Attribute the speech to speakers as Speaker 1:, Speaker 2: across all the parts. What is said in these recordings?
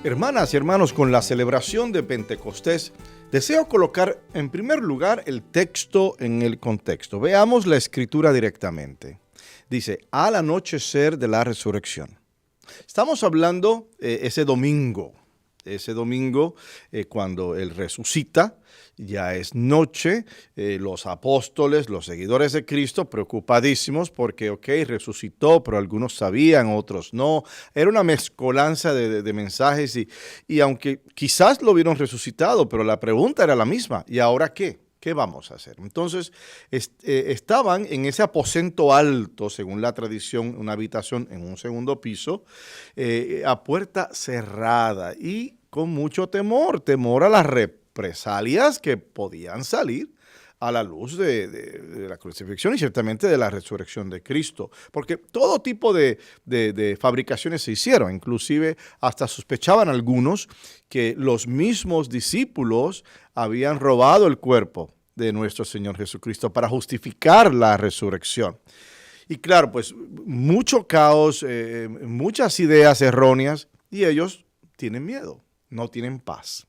Speaker 1: Hermanas y hermanos, con la celebración de Pentecostés, deseo colocar en primer lugar el texto en el contexto. Veamos la escritura directamente. Dice, al anochecer de la resurrección. Estamos hablando ese domingo cuando Él resucita. Ya es noche, los apóstoles, los seguidores de Cristo, preocupadísimos porque, resucitó, pero algunos sabían, otros no. Era una mezcolanza de mensajes y aunque quizás lo vieron resucitado, pero la pregunta era la misma. ¿Y ahora qué? ¿Qué vamos a hacer? Entonces, estaban en ese aposento alto, según la tradición, una habitación en un segundo piso, a puerta cerrada y con mucho temor a las represalias que podían salir a la luz de la crucifixión y ciertamente de la resurrección de Cristo. Porque todo tipo de fabricaciones se hicieron, inclusive hasta sospechaban algunos que los mismos discípulos habían robado el cuerpo de nuestro Señor Jesucristo para justificar la resurrección. Y claro, pues mucho caos, muchas ideas erróneas y ellos tienen miedo, no tienen paz.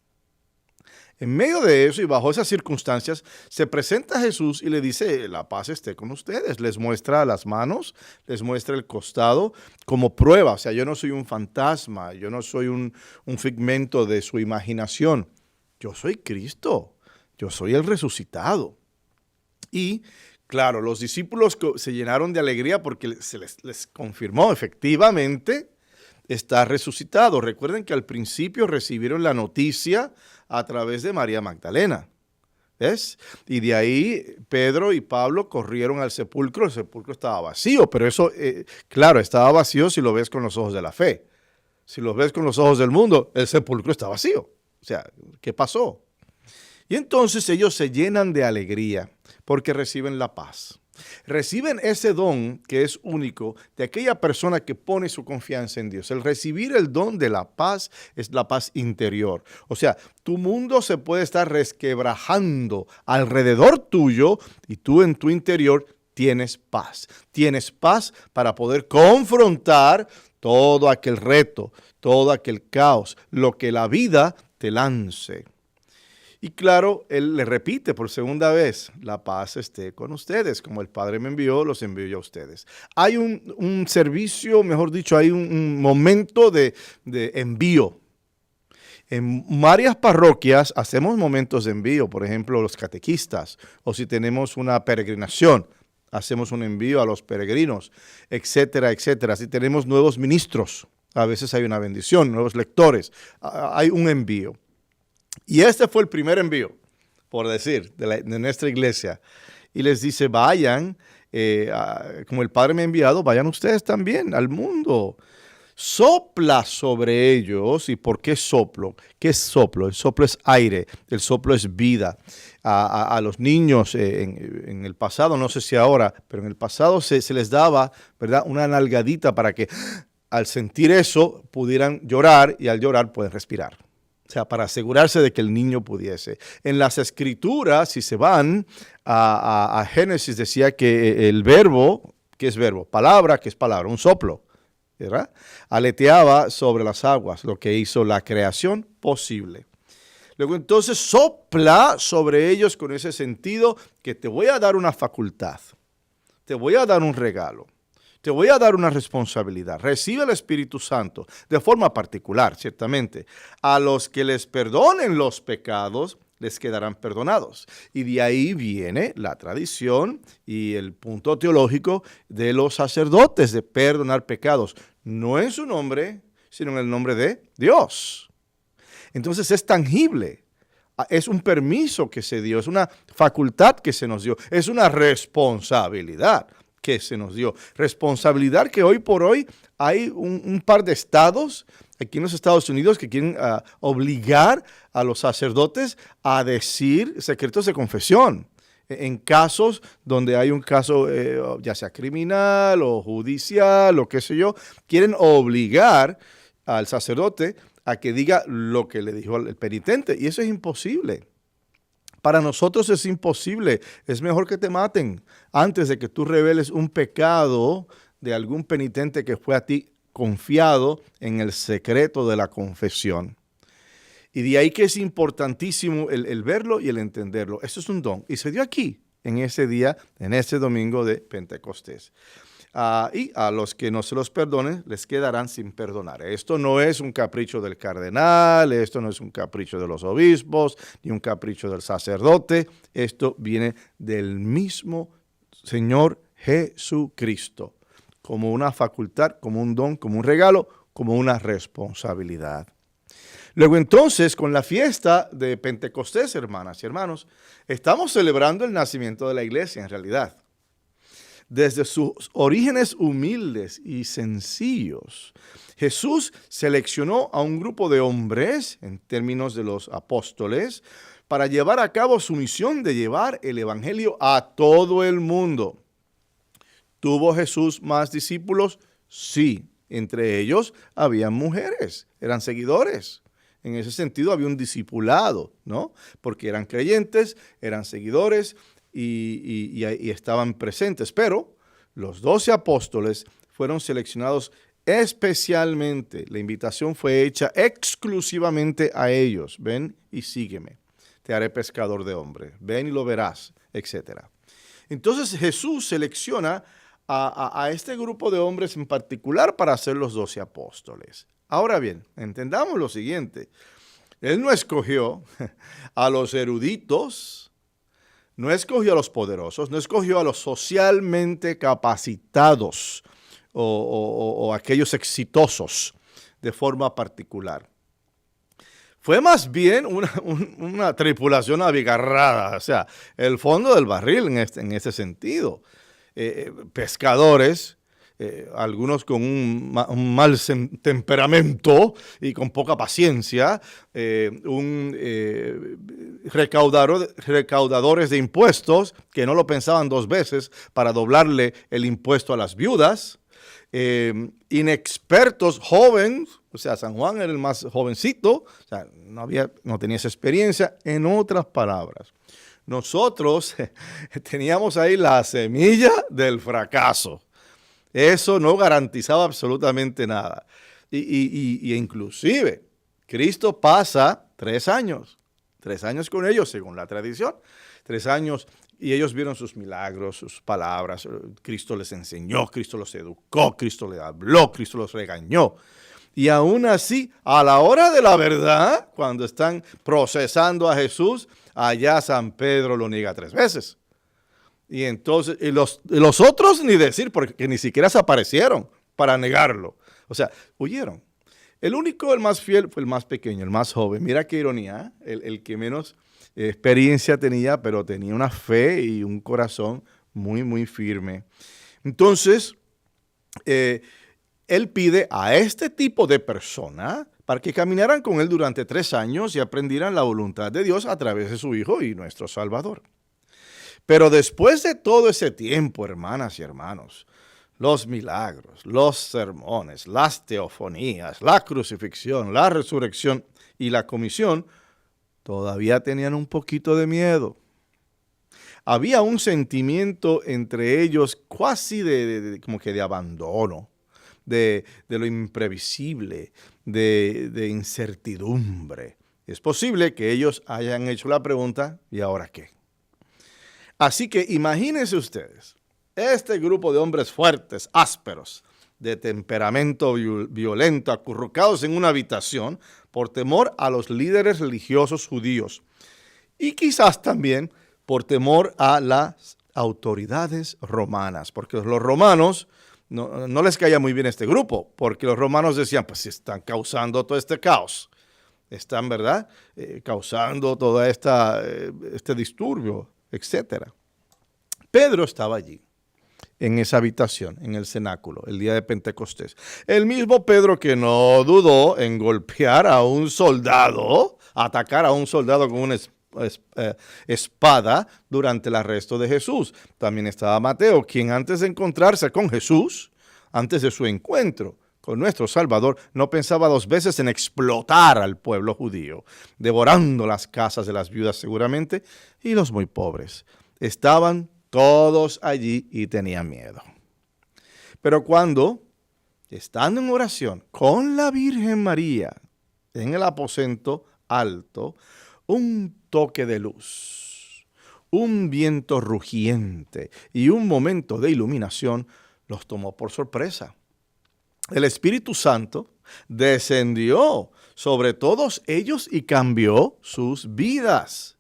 Speaker 1: En medio de eso y bajo esas circunstancias, se presenta Jesús y le dice, la paz esté con ustedes. Les muestra las manos, les muestra el costado como prueba. O sea, yo no soy un fantasma, yo no soy un figmento de su imaginación. Yo soy Cristo, yo soy el resucitado. Y claro, los discípulos se llenaron de alegría porque se les confirmó efectivamente está resucitado. Recuerden que al principio recibieron la noticia a través de María Magdalena. ¿Ves? Y de ahí Pedro y Pablo corrieron al sepulcro. El sepulcro estaba vacío, pero eso, claro, estaba vacío si lo ves con los ojos de la fe. Si lo ves con los ojos del mundo, el sepulcro está vacío. O sea, ¿qué pasó? Y entonces ellos se llenan de alegría porque reciben la paz. Reciben ese don que es único de aquella persona que pone su confianza en Dios. El recibir el don de la paz es la paz interior. O sea, tu mundo se puede estar resquebrajando alrededor tuyo y tú en tu interior tienes paz. Tienes paz para poder confrontar todo aquel reto, todo aquel caos, lo que la vida te lance. Y claro, Él le repite por segunda vez, la paz esté con ustedes, como el Padre me envió, los envío yo a ustedes. Hay un servicio, mejor dicho, hay un momento de envío. En varias parroquias hacemos momentos de envío, por ejemplo, los catequistas, o si tenemos una peregrinación, hacemos un envío a los peregrinos, etcétera, etcétera. Si tenemos nuevos ministros, a veces hay una bendición, nuevos lectores, hay un envío. Y este fue el primer envío, por decir, de nuestra iglesia. Y les dice, vayan, como el Padre me ha enviado, vayan ustedes también al mundo. Sopla sobre ellos. ¿Y por qué soplo? ¿Qué es soplo? El soplo es aire, el soplo es vida. A los niños en el pasado, no sé si ahora, pero en el pasado se les daba, ¿verdad?, una nalgadita para que al sentir eso pudieran llorar y al llorar pueden respirar. O sea, para asegurarse de que el niño pudiese. En las escrituras, si se van a Génesis, decía que el verbo, ¿qué es verbo? Palabra, ¿qué es palabra? Un soplo, ¿verdad? Aleteaba sobre las aguas, lo que hizo la creación posible. Luego entonces sopla sobre ellos con ese sentido que te voy a dar una facultad, te voy a dar un regalo. Te voy a dar una responsabilidad. Recibe el Espíritu Santo de forma particular, ciertamente. A los que les perdonen los pecados, les quedarán perdonados. Y de ahí viene la tradición y el punto teológico de los sacerdotes de perdonar pecados. No en su nombre, sino en el nombre de Dios. Entonces es tangible. Es un permiso que se dio, es una facultad que se nos dio, es una responsabilidad que se nos dio. Responsabilidad que hoy por hoy hay un par de estados aquí en los Estados Unidos que quieren obligar a los sacerdotes a decir secretos de confesión. En casos donde hay un caso ya sea criminal o judicial o qué sé yo, quieren obligar al sacerdote a que diga lo que le dijo el penitente. Y eso es imposible. Para nosotros es imposible. Es mejor que te maten antes de que tú reveles un pecado de algún penitente que fue a ti confiado en el secreto de la confesión. Y de ahí que es importantísimo el verlo y el entenderlo. Esto es un don. Y se dio aquí, en ese día, en ese domingo de Pentecostés. Y a los que no se los perdonen, les quedarán sin perdonar. Esto no es un capricho del cardenal, esto no es un capricho de los obispos, ni un capricho del sacerdote. Esto viene del mismo Señor Jesucristo, como una facultad, como un don, como un regalo, como una responsabilidad. Luego entonces, con la fiesta de Pentecostés, hermanas y hermanos, estamos celebrando el nacimiento de la iglesia en realidad. Desde sus orígenes humildes y sencillos, Jesús seleccionó a un grupo de hombres, en términos de los apóstoles, para llevar a cabo su misión de llevar el evangelio a todo el mundo. ¿Tuvo Jesús más discípulos? Sí. Entre ellos había mujeres, eran seguidores. En ese sentido había un discipulado, ¿no? Porque eran creyentes, eran seguidores y estaban presentes. Pero los 12 apóstoles fueron seleccionados especialmente. La invitación fue hecha exclusivamente a ellos. Ven y sígueme. Te haré pescador de hombres. Ven y lo verás, etc. Entonces Jesús selecciona a este grupo de hombres en particular para ser los 12 apóstoles. Ahora bien, entendamos lo siguiente. Él no escogió a los eruditos, no escogió a los poderosos, no escogió a los socialmente capacitados o aquellos exitosos de forma particular. Fue más bien una tripulación abigarrada, o sea, el fondo del barril en este sentido. Pescadores, algunos con un mal temperamento y con poca paciencia, recaudadores de impuestos que no lo pensaban dos veces para doblarle el impuesto a las viudas, inexpertos, jóvenes, o sea, San Juan era el más jovencito, o sea, no tenía esa experiencia. En otras palabras, nosotros teníamos ahí la semilla del fracaso. Eso no garantizaba absolutamente nada. Y inclusive, Cristo pasa 3 años con ellos, según la tradición. 3 años, y ellos vieron sus milagros, sus palabras. Cristo les enseñó, Cristo los educó, Cristo les habló, Cristo los regañó. Y aún así, a la hora de la verdad, cuando están procesando a Jesús, allá San Pedro lo niega 3 veces. Y entonces, y los otros ni decir, porque ni siquiera se aparecieron para negarlo. O sea, huyeron. El más fiel fue el más pequeño, el más joven. Mira qué ironía, el que menos experiencia tenía, pero tenía una fe y un corazón muy, muy firme. Entonces, él pide a este tipo de persona para que caminaran con él durante 3 años y aprendieran la voluntad de Dios a través de su Hijo y nuestro Salvador. Pero después de todo ese tiempo, hermanas y hermanos, los milagros, los sermones, las teofonías, la crucifixión, la resurrección y la comisión, todavía tenían un poquito de miedo. Había un sentimiento entre ellos casi como que de abandono, de lo imprevisible, de incertidumbre. Es posible que ellos hayan hecho la pregunta, ¿y ahora qué? Así que imagínense ustedes, este grupo de hombres fuertes, ásperos, de temperamento violento, acurrucados en una habitación por temor a los líderes religiosos judíos y quizás también por temor a las autoridades romanas, porque los romanos no les caía muy bien este grupo, porque los romanos decían, pues están causando todo este caos, están, ¿verdad?, causando todo este disturbio, etc. Pedro estaba allí, en esa habitación, en el cenáculo, el día de Pentecostés. El mismo Pedro que no dudó en golpear a un soldado, atacar a un soldado con una espada durante el arresto de Jesús. También estaba Mateo, quien antes de encontrarse con Jesús, antes de su encuentro con nuestro Salvador, no pensaba 2 veces en explotar al pueblo judío, devorando las casas de las viudas seguramente y los muy pobres. Estaban todos allí y tenían miedo. Pero cuando estando en oración con la Virgen María en el aposento alto, un toque de luz, un viento rugiente y un momento de iluminación los tomó por sorpresa. El Espíritu Santo descendió sobre todos ellos y cambió sus vidas,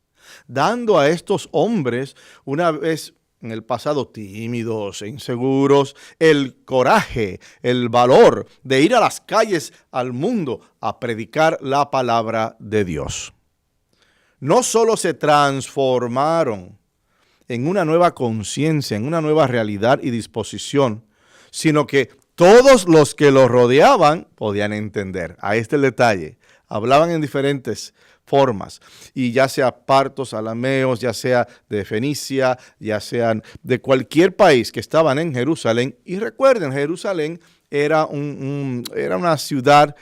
Speaker 1: dando a estos hombres, una vez en el pasado tímidos e inseguros, el coraje, el valor de ir a las calles, al mundo, a predicar la palabra de Dios. No solo se transformaron en una nueva conciencia, en una nueva realidad y disposición, sino que todos los que los rodeaban podían entender. Ahí está el detalle. Hablaban en diferentes formas, y ya sea partos, alameos, ya sea de Fenicia, ya sean de cualquier país que estaban en Jerusalén. Y recuerden, Jerusalén era una ciudad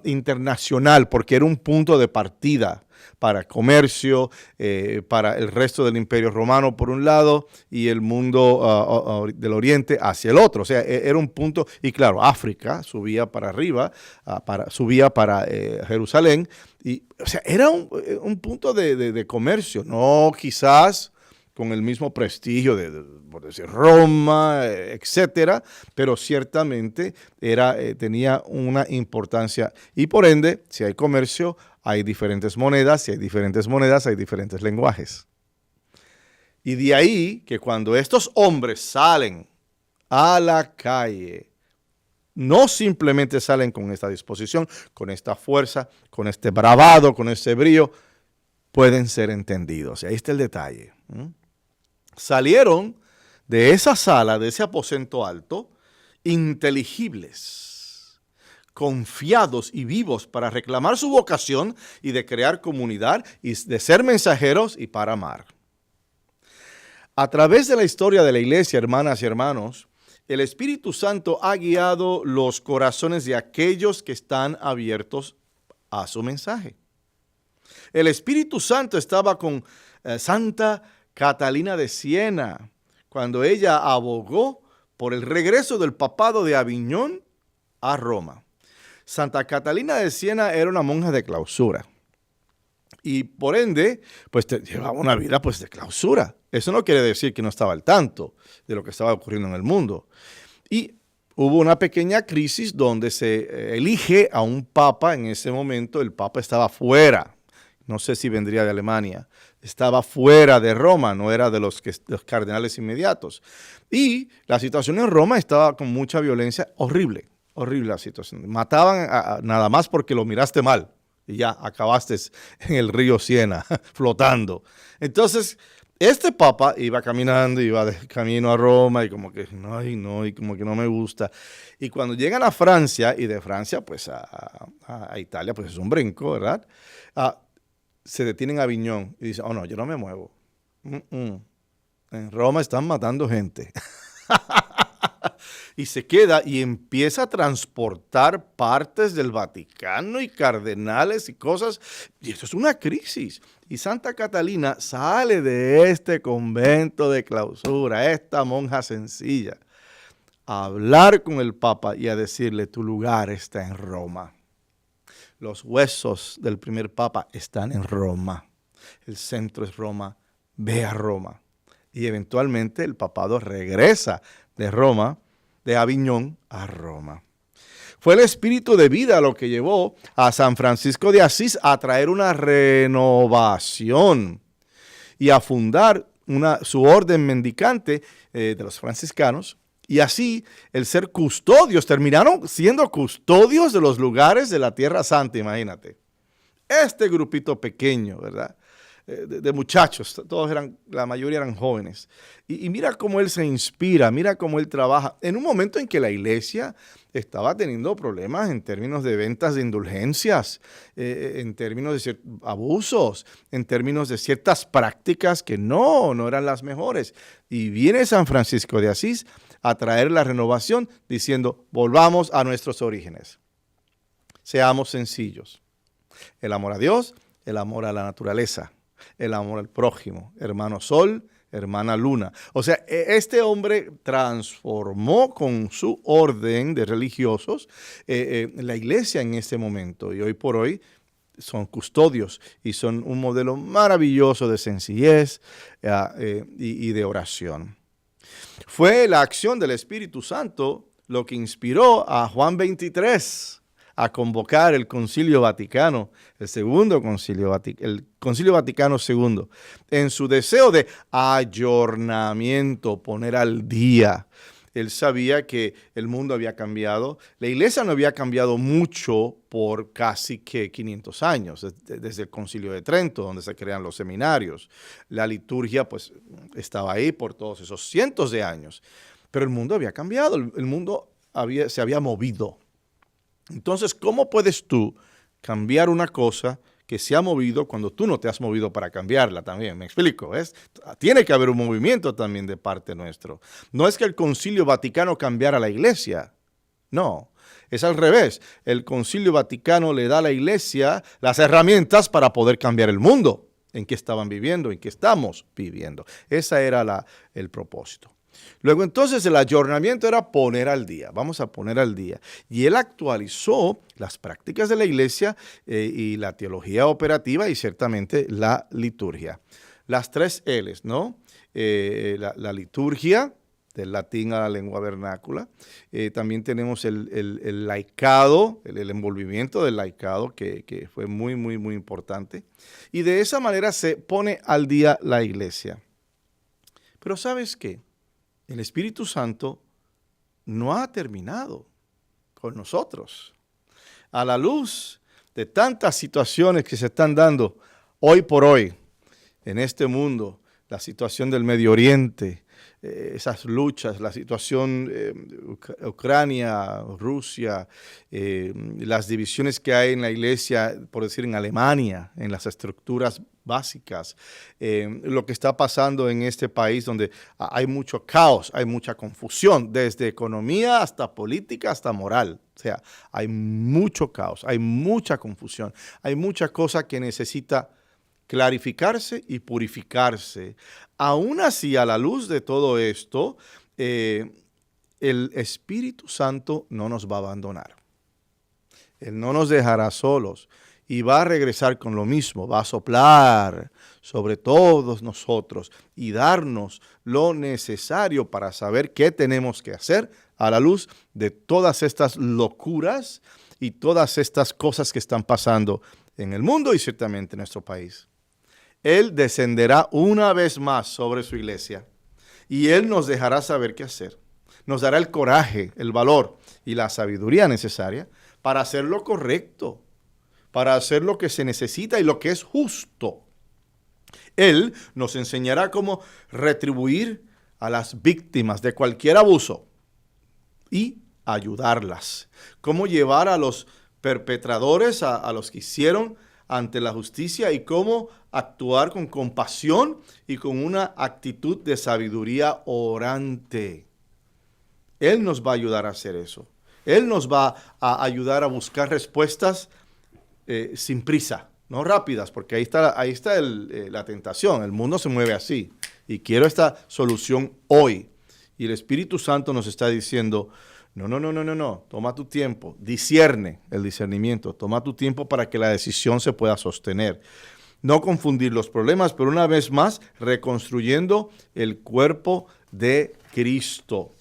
Speaker 1: internacional, porque era un punto de partida para comercio, para el resto del Imperio Romano por un lado y el mundo del Oriente hacia el otro. O sea, era un punto, y claro, África subía para arriba, subía para Jerusalén, y o sea, era un punto de comercio, no quizás con el mismo prestigio por decir, Roma, etcétera, pero ciertamente tenía una importancia, y por ende, si hay comercio, hay diferentes monedas, si hay diferentes monedas, hay diferentes lenguajes. Y de ahí que cuando estos hombres salen a la calle, no simplemente salen con esta disposición, con esta fuerza, con este bravado, con este brío, pueden ser entendidos. Y ahí está el detalle. Salieron de esa sala, de ese aposento alto, inteligibles, confiados y vivos para reclamar su vocación y de crear comunidad y de ser mensajeros y para amar. A través de la historia de la iglesia, hermanas y hermanos, el Espíritu Santo ha guiado los corazones de aquellos que están abiertos a su mensaje. El Espíritu Santo estaba con Santa Catalina de Siena cuando ella abogó por el regreso del papado de Aviñón a Roma. Santa Catalina de Siena era una monja de clausura y por ende pues llevaba una vida pues de clausura. Eso no quiere decir que no estaba al tanto de lo que estaba ocurriendo en el mundo. Y hubo una pequeña crisis donde se elige a un papa. En ese momento el papa estaba fuera, no sé si vendría de Alemania, estaba fuera de Roma, no era de los cardenales inmediatos. Y la situación en Roma estaba con mucha violencia, horrible la situación. Mataban nada más porque lo miraste mal y ya acabaste en el río Siena flotando. Entonces, este papa iba caminando, iba de camino a Roma y como que no, y como que no me gusta. Y cuando llegan a Francia, y de Francia pues a Italia, pues es un brinco, ¿verdad? Se detienen a Aviñón y dicen, oh no, yo no me muevo. En Roma están matando gente. Y se queda y empieza a transportar partes del Vaticano y cardenales y cosas. Y esto es una crisis. Y Santa Catalina sale de este convento de clausura, esta monja sencilla, a hablar con el Papa y a decirle, tu lugar está en Roma. Los huesos del primer Papa están en Roma. El centro es Roma. Ve a Roma. Y eventualmente el papado regresa de Roma, de Aviñón a Roma. Fue el espíritu de vida lo que llevó a San Francisco de Asís a traer una renovación y a fundar su orden mendicante de los franciscanos. Y así el ser custodios, terminaron siendo custodios de los lugares de la Tierra Santa, imagínate. Este grupito pequeño, ¿verdad? De muchachos, la mayoría eran jóvenes. Y mira cómo él se inspira, mira cómo él trabaja. En un momento en que la iglesia estaba teniendo problemas en términos de ventas de indulgencias, en términos de abusos, en términos de ciertas prácticas que no eran las mejores. Y viene San Francisco de Asís a traer la renovación diciendo, volvamos a nuestros orígenes. Seamos sencillos. El amor a Dios, el amor a la naturaleza, el amor al prójimo, hermano sol, hermana Luna. O sea, este hombre transformó con su orden de religiosos la iglesia en este momento. Y hoy por hoy son custodios y son un modelo maravilloso de sencillez y de oración. Fue la acción del Espíritu Santo lo que inspiró a Juan 23 a convocar el Concilio Vaticano, el Concilio Vaticano II, en su deseo de ayornamiento, poner al día. Él sabía que el mundo había cambiado. La iglesia no había cambiado mucho por casi que 500 años, desde el Concilio de Trento, donde se crean los seminarios. La liturgia pues estaba ahí por todos esos cientos de años. Pero el mundo había cambiado, el mundo se había movido. Entonces, ¿cómo puedes tú cambiar una cosa que se ha movido cuando tú no te has movido para cambiarla también? ¿Me explico? Tiene que haber un movimiento también de parte nuestro. No es que el Concilio Vaticano cambiara la iglesia. No, es al revés. El Concilio Vaticano le da a la iglesia las herramientas para poder cambiar el mundo en que estaban viviendo, en que estamos viviendo. Ese era el propósito. Luego entonces el ayornamiento era poner al día, vamos a poner al día. Y él actualizó las prácticas de la iglesia y la teología operativa y ciertamente la liturgia. Las 3 L's, ¿no? La liturgia, del latín a la lengua vernácula. También tenemos el laicado, el envolvimiento del laicado, que fue muy, muy, muy importante. Y de esa manera se pone al día la iglesia. Pero ¿sabes qué? El Espíritu Santo no ha terminado con nosotros. A la luz de tantas situaciones que se están dando hoy por hoy en este mundo, la situación del Medio Oriente, esas luchas, la situación Ucrania, Rusia, las divisiones que hay en la iglesia, por decir en Alemania, en las estructuras básicas, lo que está pasando en este país donde hay mucho caos, hay mucha confusión, desde economía hasta política hasta moral. O sea, hay mucho caos, hay mucha confusión, hay mucha cosa que necesita clarificarse y purificarse. Aún así, a la luz de todo esto, el Espíritu Santo no nos va a abandonar. Él no nos dejará solos y va a regresar con lo mismo, va a soplar sobre todos nosotros y darnos lo necesario para saber qué tenemos que hacer a la luz de todas estas locuras y todas estas cosas que están pasando en el mundo y ciertamente en nuestro país. Él descenderá una vez más sobre su iglesia y Él nos dejará saber qué hacer. Nos dará el coraje, el valor y la sabiduría necesaria para hacer lo correcto, para hacer lo que se necesita y lo que es justo. Él nos enseñará cómo retribuir a las víctimas de cualquier abuso y ayudarlas. Cómo llevar a los perpetradores, a los que hicieron ante la justicia y cómo actuar con compasión y con una actitud de sabiduría orante. Él nos va a ayudar a hacer eso. Él nos va a ayudar a buscar respuestas sin prisa, no rápidas, porque ahí está la tentación. El mundo se mueve así y quiero esta solución hoy. Y el Espíritu Santo nos está diciendo, no, toma tu tiempo, discierne el discernimiento, toma tu tiempo para que la decisión se pueda sostener. No confundir los problemas, pero una vez más, reconstruyendo el cuerpo de Cristo.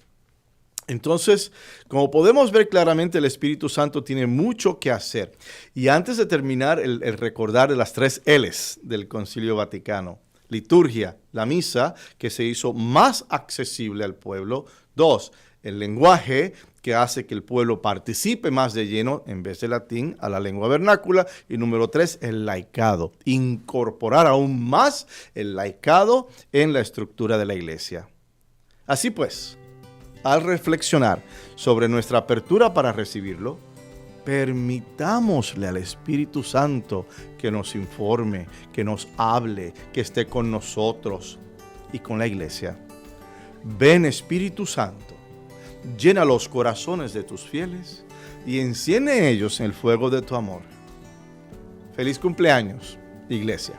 Speaker 1: Entonces, como podemos ver claramente, el Espíritu Santo tiene mucho que hacer. Y antes de terminar, el recordar de las 3 L's del Concilio Vaticano. Liturgia, la misa, que se hizo más accesible al pueblo. 2, el lenguaje, que hace que el pueblo participe más de lleno, en vez de latín, a la lengua vernácula. Y número 3, el laicado. Incorporar aún más el laicado en la estructura de la iglesia. Así pues, al reflexionar sobre nuestra apertura para recibirlo, permitámosle al Espíritu Santo que nos informe, que nos hable, que esté con nosotros y con la iglesia. Ven, Espíritu Santo, llena los corazones de tus fieles y enciende en ellos el fuego de tu amor. Feliz cumpleaños, iglesia.